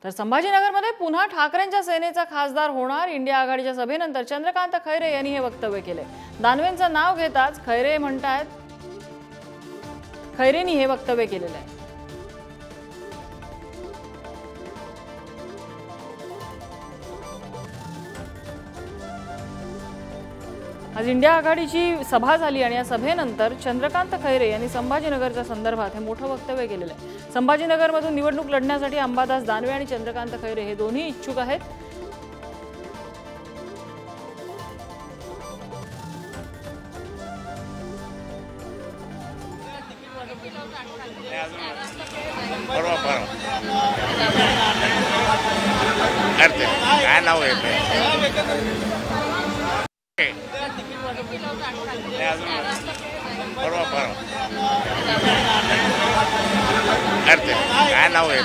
तर संभाजीनगरमध्ये पुन्हा ठाकरेंच्या सेनेचा खासदार होणार। इंडिया आघाडीच्या सभेनंतर चंद्रकांत खैरे यांनी हे वक्तव्य केले। दानवेंचं नाव घेताच खैरे म्हणतात, खैरेंनी हे वक्तव्य केलेलं आहे। आज इंडिया आघाडीची सभा झाली आणि या सभेनंतर चंद्रकांत खैरे यांनी संभाजीनगरच्या संदर्भात हे मोठं वक्तव्य केलेलं आहे। संभाजीनगरमधून निवडणूक लढण्यासाठी अंबादास दानवे आणि चंद्रकांत खैरे हे दोन्ही इच्छुक आहेत। काय नाव आहे काय नाव आहे